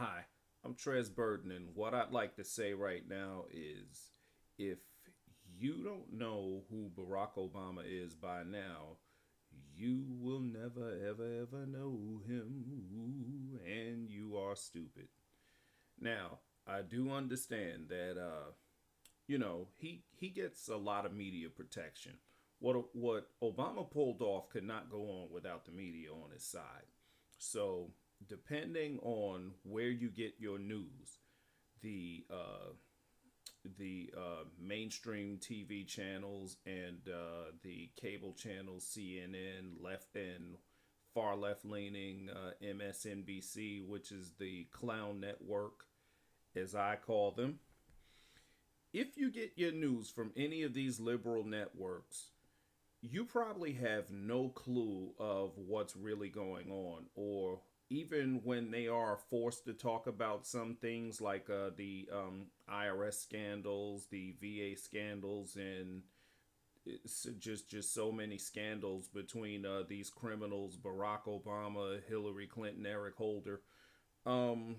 Hi, I'm Trez Burton, and what I'd like to say right now is if you don't know who Barack Obama is by now, you will never, ever, ever know him, and you are stupid. Now, I do understand that, he gets a lot of media protection. What Obama pulled off could not go on without the media on his side. So, depending on where you get your news, the mainstream TV channels and the cable channels, CNN, left and far left leaning MSNBC, which is the clown network, as I call them. If you get your news from any of these liberal networks, you probably have no clue of what's really going on, or even when they are forced to talk about some things like the IRS scandals, the VA scandals, and it's just so many scandals between these criminals, Barack Obama, Hillary Clinton, Eric Holder. Um,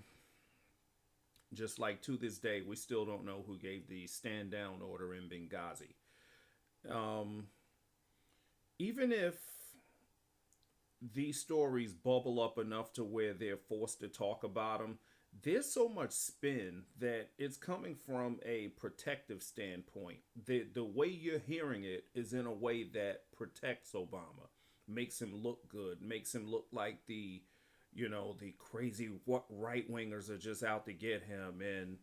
just like to this day, we still don't know who gave the stand down order in Benghazi. Um, Even if these stories bubble up enough to where they're forced to talk about them, there's so much spin that it's coming from a protective standpoint. The way you're hearing it is in a way that protects Obama, makes him look good, makes him look like the crazy right wingers are just out to get him, and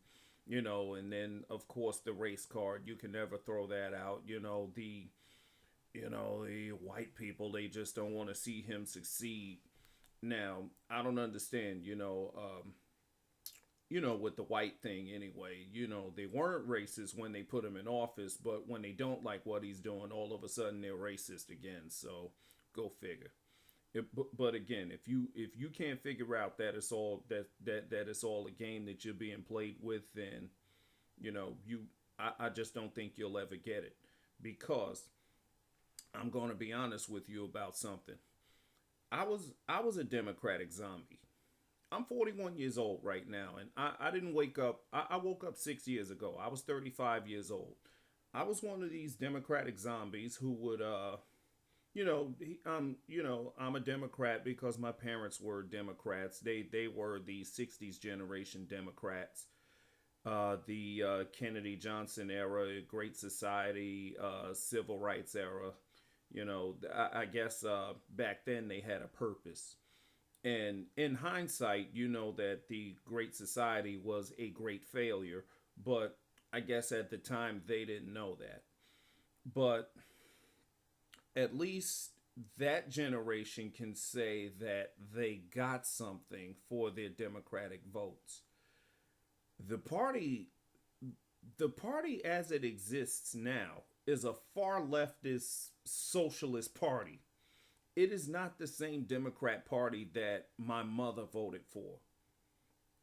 then of course the race card, you can never throw that out. The white people, they just don't want to see him succeed. Now, I don't understand, with the white thing anyway. They weren't racist when they put him in office, but when they don't like what he's doing, all of a sudden they're racist again. So go figure. But again, if you can't figure out that it's all a game that you're being played with, then I just don't think you'll ever get it, because I'm going to be honest with you about something. I was a Democratic zombie. I'm 41 years old right now, and I didn't wake up. I woke up 6 years ago. I was 35 years old. I was one of these Democratic zombies who would, I'm a Democrat because my parents were Democrats. They were the '60s generation Democrats, the Kennedy Johnson era, Great Society, Civil Rights era. I guess back then they had a purpose. And in hindsight, you know that the Great Society was a great failure, but I guess at the time they didn't know that. But at least that generation can say that they got something for their Democratic votes. The party the party as it exists now is a far leftist socialist party. It is not the same Democrat Party that my mother voted for.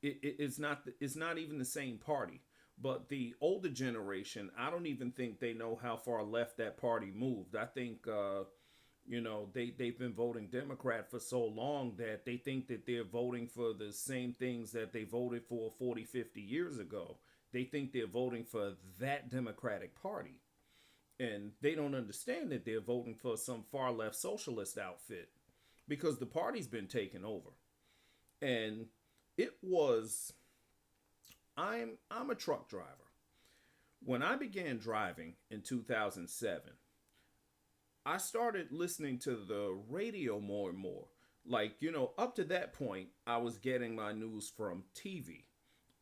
It's not even the same party. But the older generation, I don't even think they know how far left that party moved. I think they've been voting Democrat for so long that they think that they're voting for the same things that they voted for 40, 50 years ago. They think they're voting for that Democratic Party. And they don't understand that they're voting for some far left socialist outfit, because the party's been taken over. And it was I'm a truck driver. When I began driving in 2007, I started listening to the radio more and more. Like, up to that point, I was getting my news from TV.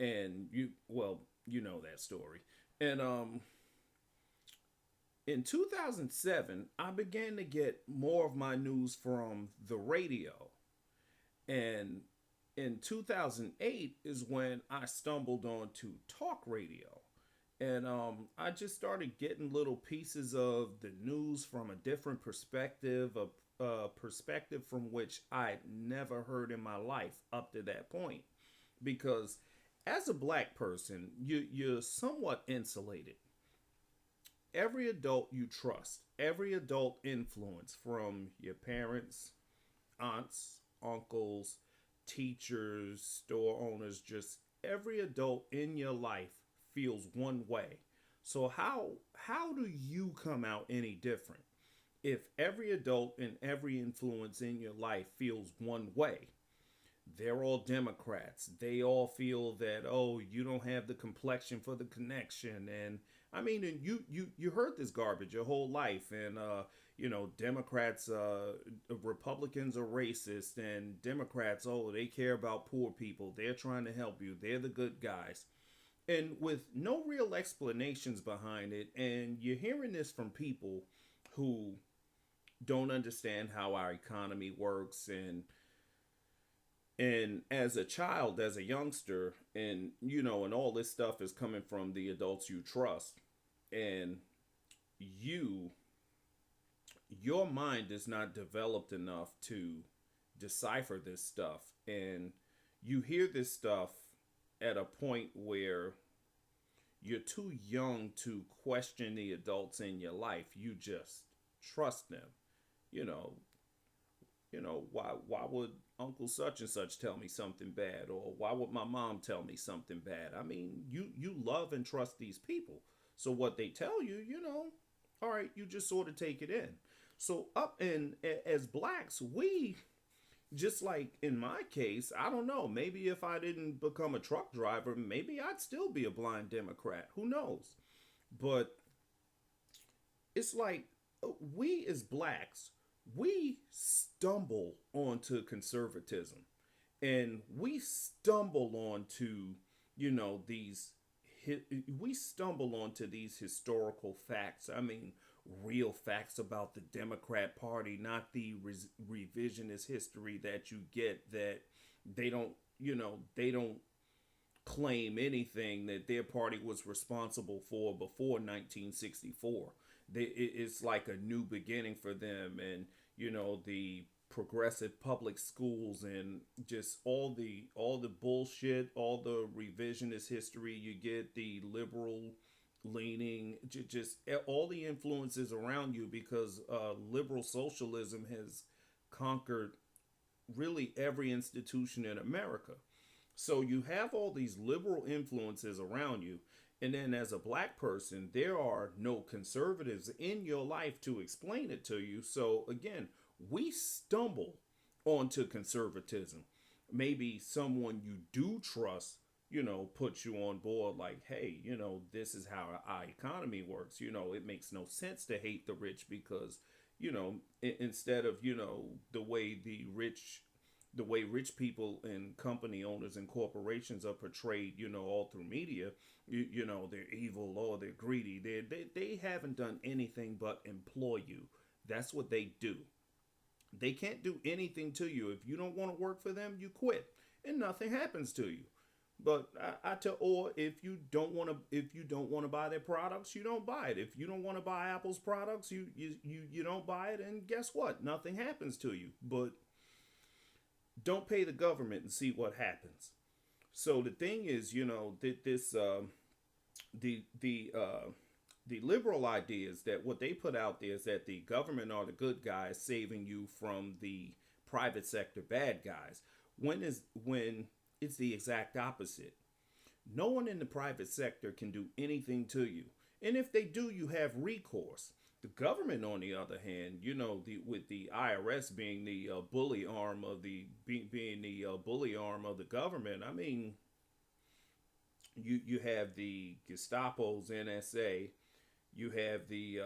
And you know that story. And in 2007, I began to get more of my news from the radio. And in 2008 is when I stumbled onto talk radio. And I just started getting little pieces of the news from a different perspective, a perspective from which I'd never heard in my life up to that point. Because as a black person, you're somewhat insulated. Every adult you trust, every adult influence, from your parents, aunts, uncles, teachers, store owners, just every adult in your life feels one way. So how do you come out any different? If every adult and every influence in your life feels one way, they're all Democrats. They all feel that, oh, you don't have the complexion for the connection. And I mean, and you heard this garbage your whole life. And Democrats, Republicans are racist, and Democrats, oh, they care about poor people. They're trying to help you. They're the good guys. And with no real explanations behind it, and you're hearing this from people who don't understand how our economy works, and as a child, as a youngster, and all this stuff is coming from the adults you trust, and you your mind is not developed enough to decipher this stuff, and you hear this stuff at a point where you're too young to question the adults in your life. You just trust them. You know, why would Uncle such and such tell me something bad, or why would my mom tell me something bad? I mean, you love and trust these people. So what they tell you, all right, you just sort of take it in. So up in as blacks, we just like in my case, I don't know, maybe if I didn't become a truck driver, maybe I'd still be a blind Democrat. Who knows? But it's like we as blacks, we stumble onto conservatism, and we stumble onto, these we stumble onto these historical facts. I mean, real facts about the Democrat Party, not the revisionist history that you get, that they don't, they don't claim anything that their party was responsible for before 1964. It's like a new beginning for them, and the progressive public schools, and just all the bullshit, all the revisionist history you get, the liberal leaning, just all the influences around you, because liberal socialism has conquered really every institution in America. So you have all these liberal influences around you. And then as a black person, there are no conservatives in your life to explain it to you. So again, we stumble onto conservatism. Maybe someone you do trust, puts you on board, like, hey, this is how our economy works. It makes no sense to hate the rich, because, instead of, the way rich people and company owners and corporations are portrayed, all through media, they're evil, or they're greedy. They haven't done anything but employ you. That's what they do. They can't do anything to you. If you don't want to work for them, you quit, and nothing happens to you. But I tell, or if you don't want to buy their products, you don't buy it. If you don't want to buy Apple's products, you don't buy it, and guess what? Nothing happens to you. But don't pay the government and see what happens. So the thing is, that the liberal idea is that what they put out there is that the government are the good guys saving you from the private sector bad guys. When it's the exact opposite. No one in the private sector can do anything to you, and if they do, you have recourse. The government, on the other hand, with the IRS being the bully arm of bully arm of the government. I mean, you have the Gestapo's NSA, you have the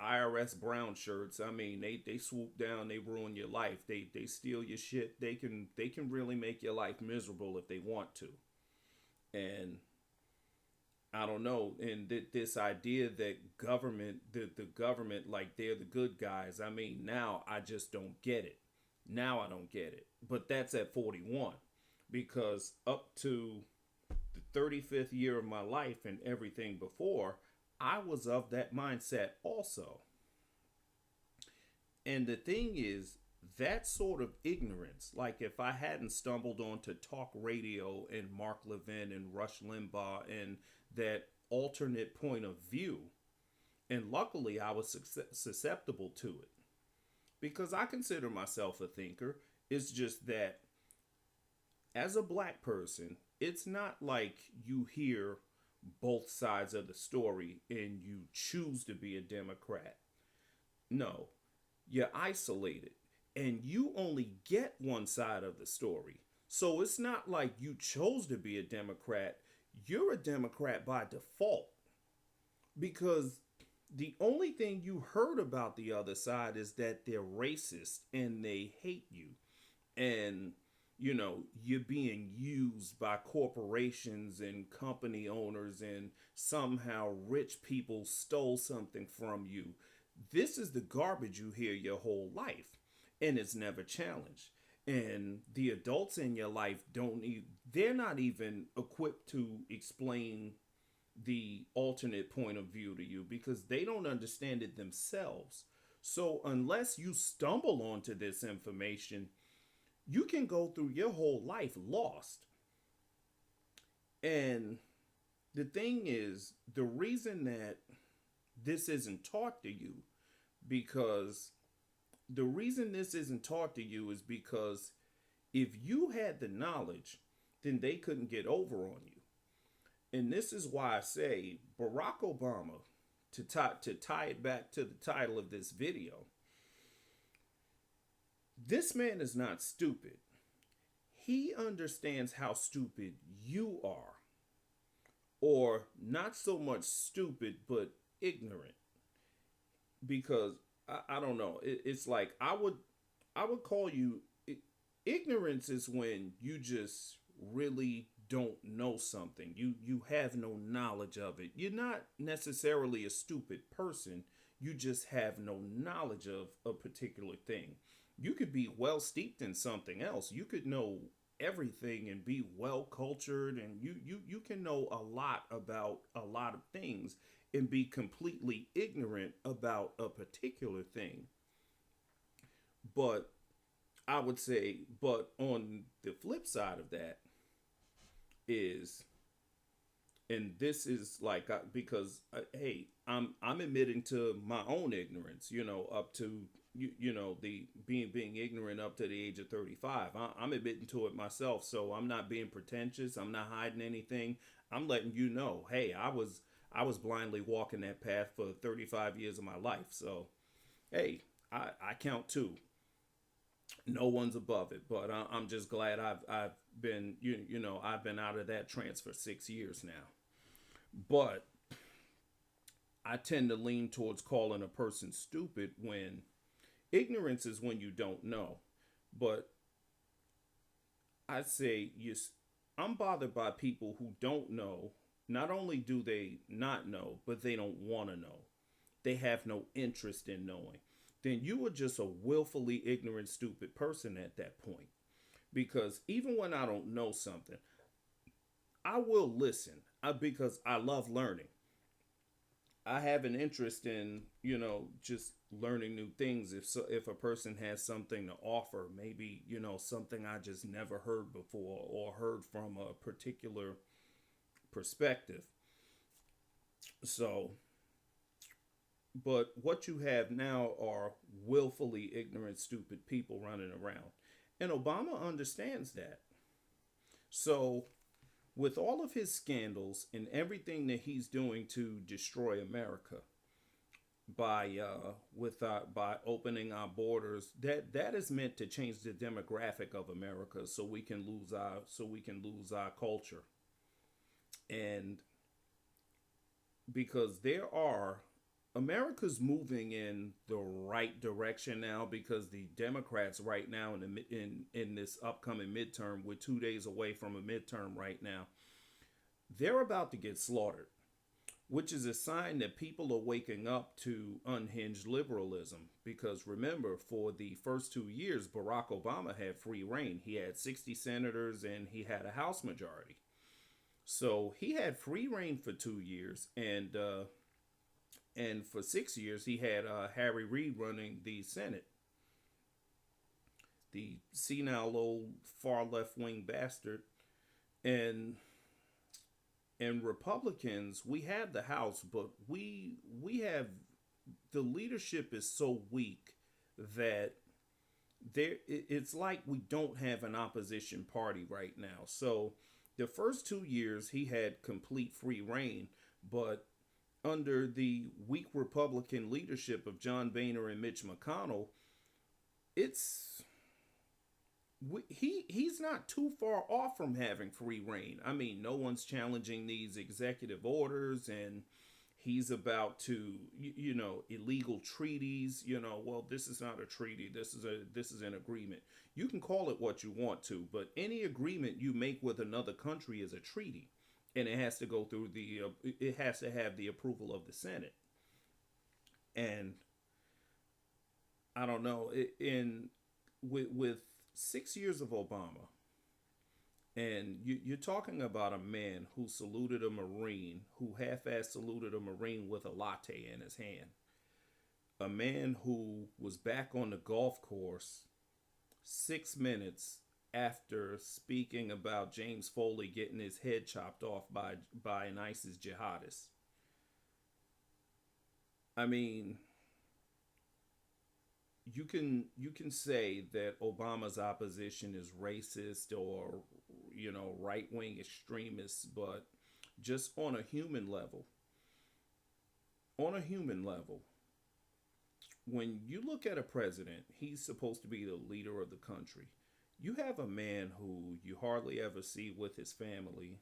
IRS brown shirts. I mean, they swoop down, they ruin your life, they steal your shit. They can really make your life miserable if they want to. And I don't know, and this idea that the government, like they're the good guys. I mean, now I just don't get it. Now I don't get it. But that's at 41, because up to the 35th year of my life and everything before, I was of that mindset also. And the thing is, that sort of ignorance, like if I hadn't stumbled onto talk radio and Mark Levin and Rush Limbaugh and that alternate point of view, and luckily I was susceptible to it, because I consider myself a thinker, It's just that as a black person, it's not like you hear both sides of the story and you choose to be a Democrat. No, you're isolated and you only get one side of the story. So it's not like you chose to be a Democrat. You're a Democrat by default because the only thing you heard about the other side is that they're racist and they hate you. And you're being used by corporations and company owners, and somehow rich people stole something from you. This is the garbage you hear your whole life, and it's never challenged. And the adults in your life they're not even equipped to explain the alternate point of view to you because they don't understand it themselves. So unless you stumble onto this information, you can go through your whole life lost. And the thing is, the reason that this isn't taught to you, because the reason this isn't taught to you is because if you had the knowledge, then they couldn't get over on you. And this is why I say Barack Obama, to tie it back to the title of this video, this man is not stupid. He understands how stupid you are. Or not so much stupid, but ignorant. Because I don't know. It's like I would call you ignorance is when you just really don't know something. You have no knowledge of it. You're not necessarily a stupid person. You just have no knowledge of a particular thing. You could be well steeped in something else. You could know everything and be well cultured, and you can know a lot about a lot of things and be completely ignorant about a particular thing. But I would say, but on the flip side of that is, and this is like because hey, I'm admitting to my own ignorance, up to the being ignorant up to the age of 35. I'm admitting to it myself, so I'm not being pretentious. I'm not hiding anything. I'm letting you know, hey, I was blindly walking that path for 35 years of my life. So hey, I count too. No one's above it, but I'm just glad I've been I've been out of that trance for 6 years now. But I tend to lean towards calling a person stupid when ignorance is when you don't know. But I say I'm bothered by people who don't know. Not only do they not know, but they don't want to know. They have no interest in knowing. Then you are just a willfully ignorant, stupid person at that point. Because even when I don't know something, I will listen because I love learning. I have an interest in, just learning new things. If a person has something to offer, maybe, something I just never heard before or heard from a particular perspective. So, but what you have now are willfully ignorant, stupid people running around. And Obama understands that. So, with all of his scandals and everything that he's doing to destroy America by opening our borders, that is meant to change the demographic of America so we can lose our culture. And because America's moving in the right direction now, because the Democrats right now in this upcoming midterm, we're 2 days away from a midterm right now, they're about to get slaughtered, which is a sign that people are waking up to unhinged liberalism. Because remember, for the first 2 years, Barack Obama had free reign. He had 60 senators and he had a House majority. So he had free reign for 2 years, and for 6 years he had Harry Reid running the Senate, the senile old far left wing bastard. And Republicans, we have the House, but we have, the leadership is so weak that it's like we don't have an opposition party right now. So the first 2 years he had complete free reign, but under the weak Republican leadership of John Boehner and Mitch McConnell, it's he's not too far off from having free reign. I mean, no one's challenging these executive orders, and he's about to, illegal treaties. Well, this is not a treaty. This is an agreement. You can call it what you want to, but any agreement you make with another country is a treaty, and it has to go through it has to have the approval of the Senate. And I don't know, in with 6 years of Obama, and you're talking about a man who saluted a Marine, who half-assed saluted a Marine with a latte in his hand. A man who was back on the golf course 6 minutes after speaking about James Foley getting his head chopped off by an ISIS jihadist. I mean, you can say that Obama's opposition is racist or right wing extremists, but just on a human level, when you look at a president, he's supposed to be the leader of the country. You have a man who you hardly ever see with his family.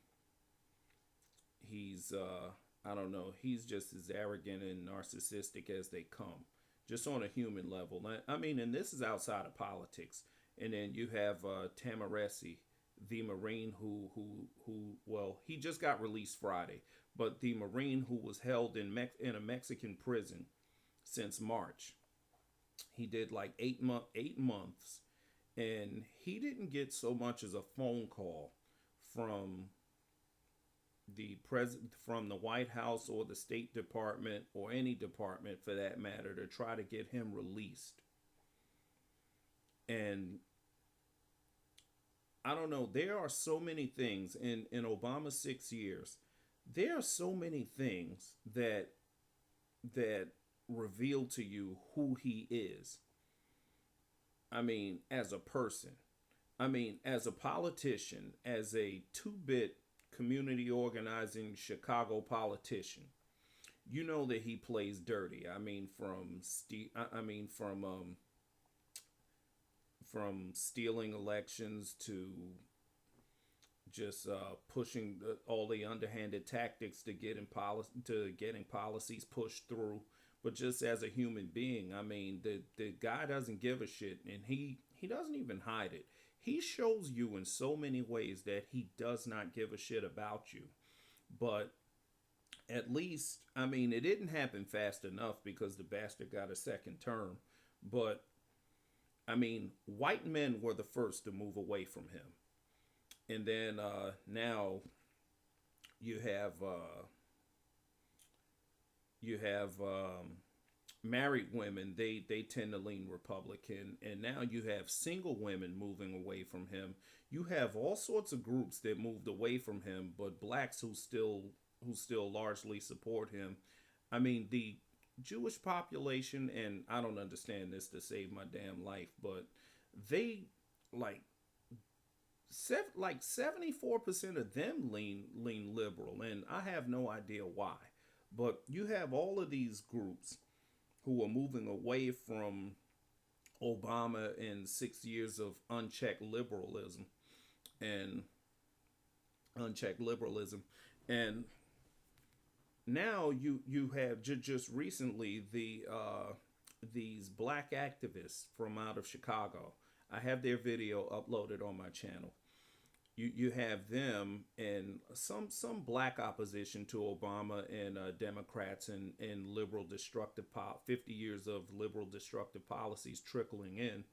He's I don't know, he's just as arrogant and narcissistic as they come, just on a human level. I mean, and this is outside of politics. And then you have Tamaresi, the Marine who well, he just got released Friday, but the Marine who was held in a Mexican prison since March. He did like 8 months, and he didn't get so much as a phone call from from the White House or the State Department or any department for that matter to try to get him released. And I don't know, there are so many things in Obama's 6 years. There are so many things that reveal to you who he is. I mean, as a person. I mean, as a politician, as a two-bit community organizing Chicago politician, you know that he plays dirty. I mean, from stealing elections to just pushing all the underhanded tactics to getting policies pushed through. But just as a human being, I mean, the guy doesn't give a shit, and he doesn't even hide it. He shows you in so many ways that he does not give a shit about you. But at least, I mean, it didn't happen fast enough because the bastard got a second term. But I mean, white men were the first to move away from him, and then now you have married women. They tend to lean Republican, and now you have single women moving away from him. You have all sorts of groups that moved away from him, but blacks who still largely support him. I mean, the Jewish population, and I don't understand this to save my damn life, but they like 74% of them lean liberal, and I have no idea why. But you have all of these groups who are moving away from Obama and 6 years of unchecked liberalism and and now you have just recently these black activists from out of Chicago. I have their video uploaded on my channel. You have them and some black opposition to Obama and Democrats and liberal 50 years of liberal destructive policies trickling in.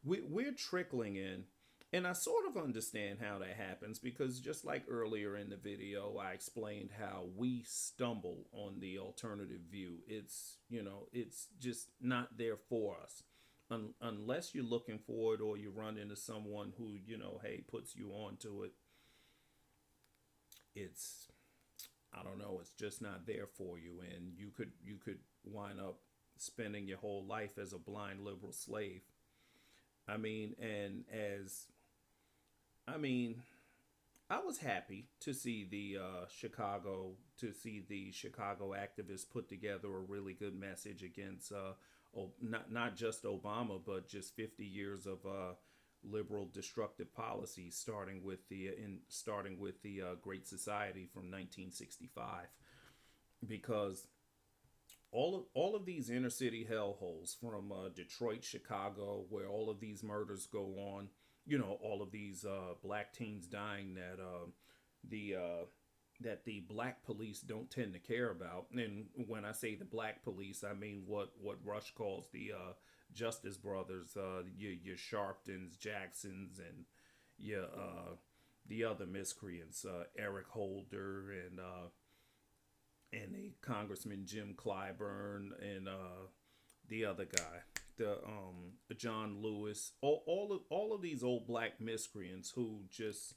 We're trickling in, and I sort of understand how that happens because just like earlier in the video, I explained how we stumble on the alternative view. It's just not there for us. Unless you're looking for it or you run into someone who, hey, puts you onto it, I don't know, it's just not there for you. And you could wind up spending your whole life as a blind liberal slave. I mean, and as I mean, I was happy to see the Chicago activists put together a really good message against not just Obama, but just 50 years of liberal destructive policies, starting with the Great Society from 1965, because all of these inner city hellholes from Detroit, Chicago, where all of these murders go on. All of these black teens dying the that the black police don't tend to care about. And when I say the black police, I mean what Rush calls the Justice Brothers, your Sharptons, Jacksons, and your the other miscreants, Eric Holder and the Congressman Jim Clyburn and the other guy, the John Lewis, all of these old black miscreants who just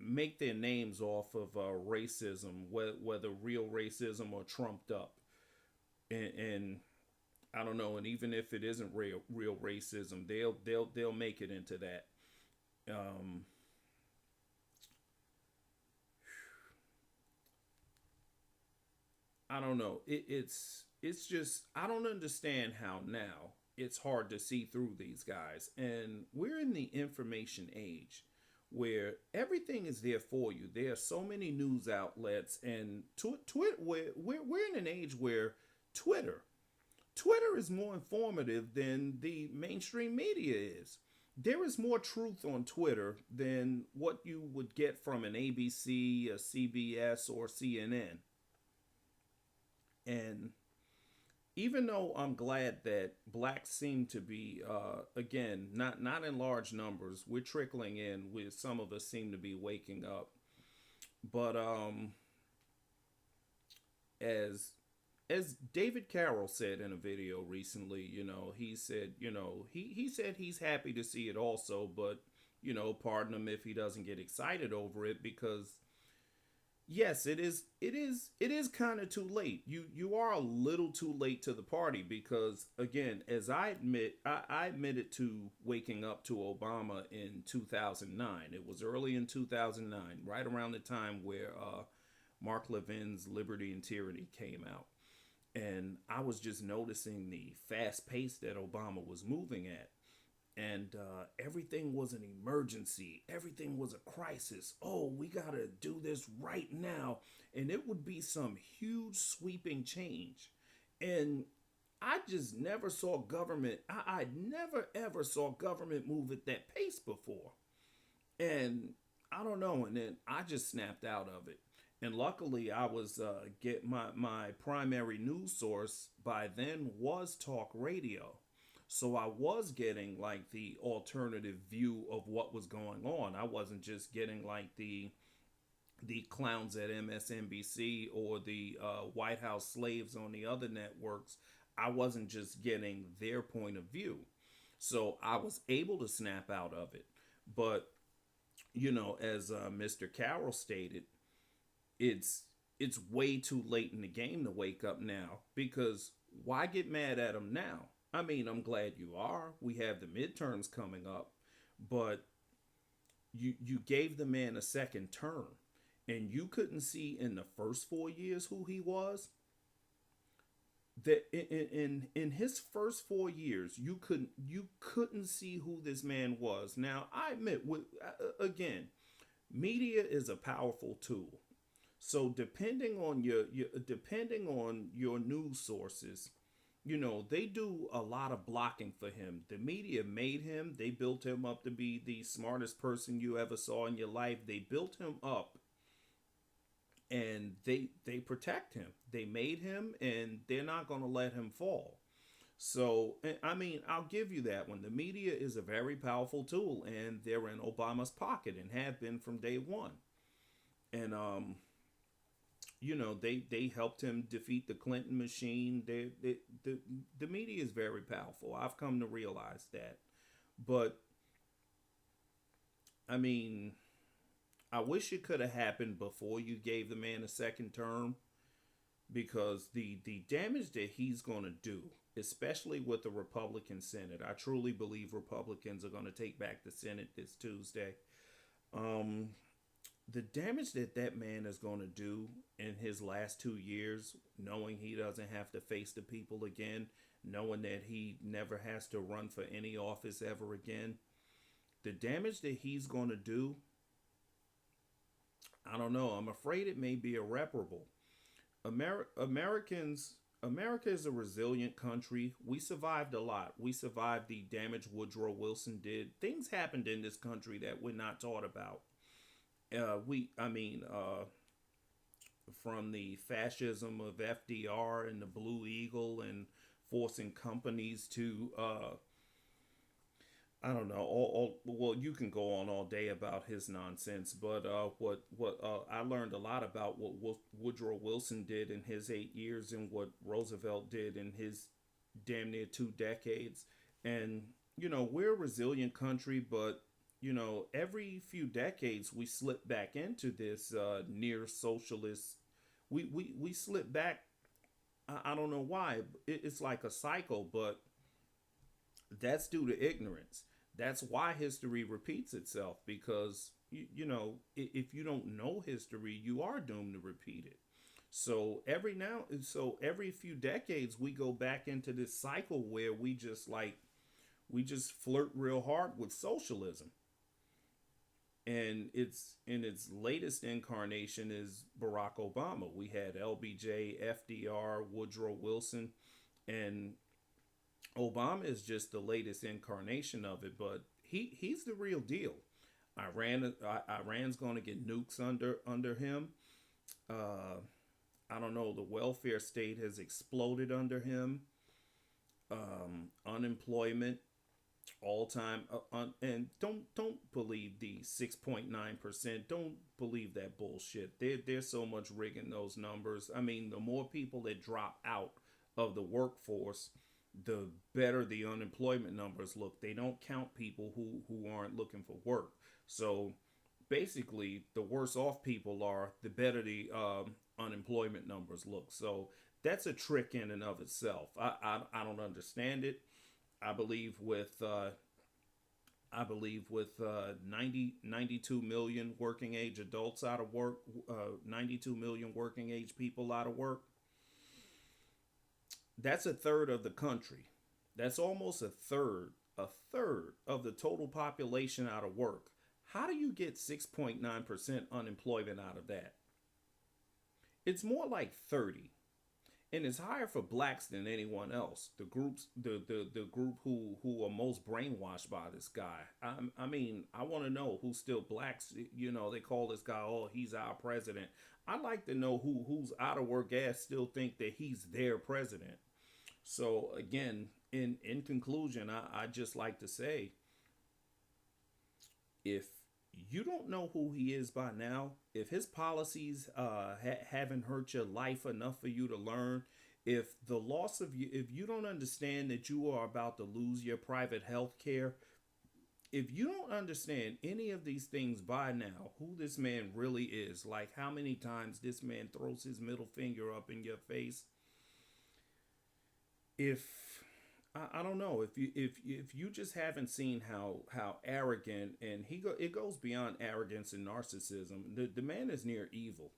make their names off of racism, whether real racism or trumped up, and I don't know, and even if it isn't real racism, they'll make it into that. Um, I don't know. It's just I don't understand how now it's hard to see through these guys. And we're in the information age where everything is there for you. There are so many news outlets and Twitter. We're in an age where Twitter Twitter is more informative than the mainstream media is. There is more truth on Twitter than what you would get from an ABC, a CBS, or CNN. And even though I'm glad that blacks seem to be, again, not in large numbers, we're trickling in. With some of us seem to be waking up, but as as David Carroll said in a video recently, he said, he said he's happy to see it also, but pardon him if he doesn't get excited over it, because yes, it is kind of too late. You are a little too late to the party, because again, as I admitted to waking up to Obama in 2009. It was early in 2009, right around the time where Mark Levin's Liberty and Tyranny came out. And I was just noticing the fast pace that Obama was moving at. And everything was an emergency. Everything was a crisis. Oh, we got to do this right now. And it would be some huge sweeping change. And I just never saw government, I never ever saw government move at that pace before. And I don't know. And then I just snapped out of it. And luckily, I was get my primary news source by then was talk radio, so I was getting like the alternative view of what was going on. I wasn't just getting like the clowns at MSNBC or the White House slaves on the other networks. I wasn't just getting their point of view, so I was able to snap out of it. But as Mr. Carroll stated, it's way too late in the game to wake up now, because why get mad at them now? I mean, I'm glad you are. We have the midterms coming up, but you gave the man a second term, and you couldn't see in the first 4 years who he was. That in his first 4 years, you couldn't see who this man was. Now, I admit, again, media is a powerful tool. So depending on your news sources, they do a lot of blocking for him. The media made him. They built him up to be the smartest person you ever saw in your life. They built him up, and they protect him. They made him, and they're not going to let him fall. So, I mean, I'll give you that one. The media is a very powerful tool, and they're in Obama's pocket and have been from day one. And they helped him defeat the Clinton machine. The media is very powerful. I've come to realize that. But I mean, I wish it could have happened before you gave the man a second term, because the damage that he's going to do especially with the Republican Senate. I truly believe Republicans are going to take back the Senate this Tuesday. Um, the damage that that man is going to do in his last 2 years, knowing he doesn't have to face the people again, knowing that he never has to run for any office ever again, the damage that he's going to do, I don't know. I'm afraid it may be irreparable. Americans, America is a resilient country. We survived a lot. We survived the damage Woodrow Wilson did. Things happened in this country that we're not taught about. I mean, from the fascism of FDR and the Blue Eagle and forcing companies to I don't know. Well, you can go on all day about his nonsense, but what I learned a lot about what Woodrow Wilson did in his 8 years and what Roosevelt did in his damn near 2 decades. And we're a resilient country, but every few decades we slip back into this near socialist. We slip back. I don't know why. It's like a cycle, but that's due to ignorance. That's why history repeats itself because if you don't know history, you are doomed to repeat it. So every few decades we go back into this cycle where we just flirt real hard with socialism. And it's in its latest incarnation is Barack Obama. We had LBJ, FDR, Woodrow Wilson, and Obama is just the latest incarnation of it, but he's the real deal. Iran's going to get nukes under him. I don't know. The welfare state has exploded under him. Unemployment all time, and don't believe the 6.9%. Don't believe that bullshit. There's so much rigging those numbers. I mean, the more people that drop out of the workforce, the better the unemployment numbers look. They don't count people who aren't looking for work. So basically, the worse off people are, the better the unemployment numbers look. So that's a trick in and of itself. I don't understand it. I believe with 92 million working age adults out of work, 92 million working age people out of work. That's a third of the country. That's almost a third of the total population out of work. How do you get 6.9% unemployment out of that? It's more like 30. And it's higher for blacks than anyone else. The group who are most brainwashed by this guy. I mean, I want to know who's still blacks. They call this guy, oh, he's our president. I'd like to know who's out of work ass still think that he's their president. So again, in conclusion, I just like to say, if you don't know who he is by now, if his policies haven't hurt your life enough for you to learn, if you don't understand that you are about to lose your private health care, if you don't understand any of these things by now, who this man really is, like how many times this man throws his middle finger up in your face, if I don't know, if you just haven't seen how arrogant, and it goes beyond arrogance and narcissism. The man is near evil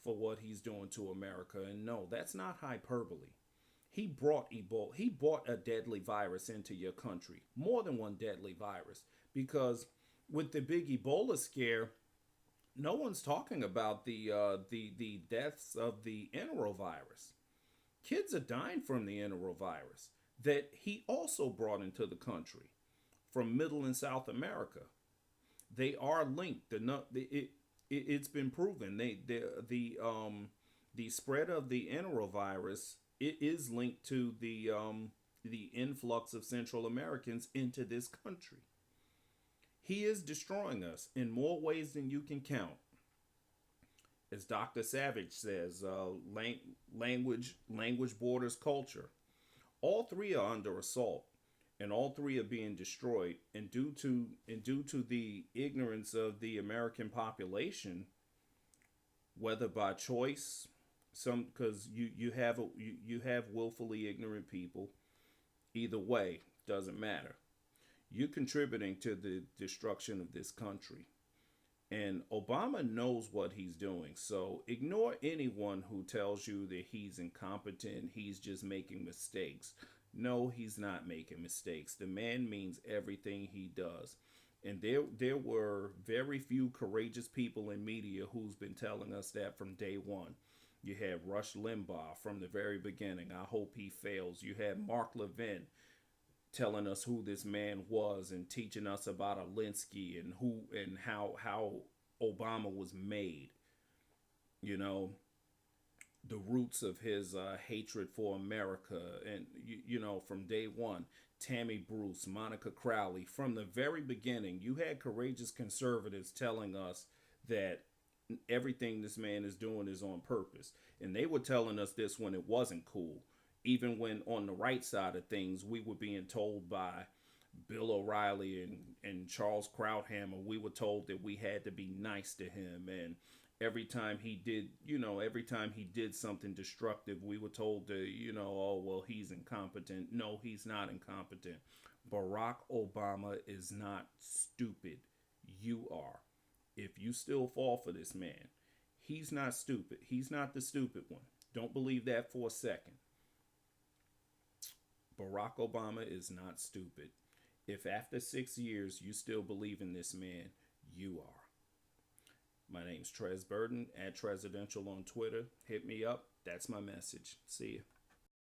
for what he's doing to America, and no, that's not hyperbole. He brought Ebola. He brought a deadly virus into your country, more than one deadly virus, because with the big Ebola scare, no one's talking about the deaths of the enterovirus. Kids are dying from the enterovirus that he also brought into the country from Middle and South America. They are linked. It's been proven. The spread of the enterovirus, it is linked to the influx of Central Americans into this country. He is destroying us in more ways than you can count. As Dr. Savage says, language borders culture. All three are under assault, and all three are being destroyed. And due to the ignorance of the American population, whether by choice, because you have willfully ignorant people, Either way, doesn't matter. You're contributing to the destruction of this country. And Obama knows what he's doing. So ignore anyone who tells you that he's incompetent, he's just making mistakes. No, he's not making mistakes. The man means everything he does. And there were very few courageous people in media who's been telling us that from day one. You had Rush Limbaugh from the very beginning. I hope he fails. You had Mark Levin telling us who this man was and teaching us about Alinsky and who and how Obama was made. You know, the roots of his hatred for America, and from day one, Tammy Bruce, Monica Crowley, from the very beginning, you had courageous conservatives telling us that everything this man is doing is on purpose, and they were telling us this when it wasn't cool. Even when on the right side of things, we were being told by Bill O'Reilly and Charles Krauthammer, we were told that we had to be nice to him. And every time he did something destructive, we were told to, oh, well, he's incompetent. No, he's not incompetent. Barack Obama is not stupid. You are. If you still fall for this man, he's not stupid. He's not the stupid one. Don't believe that for a second. Barack Obama is not stupid. If after 6 years you still believe in this man, you are. My name's Trez Burden, at Trezidential on Twitter. Hit me up. That's my message. See ya.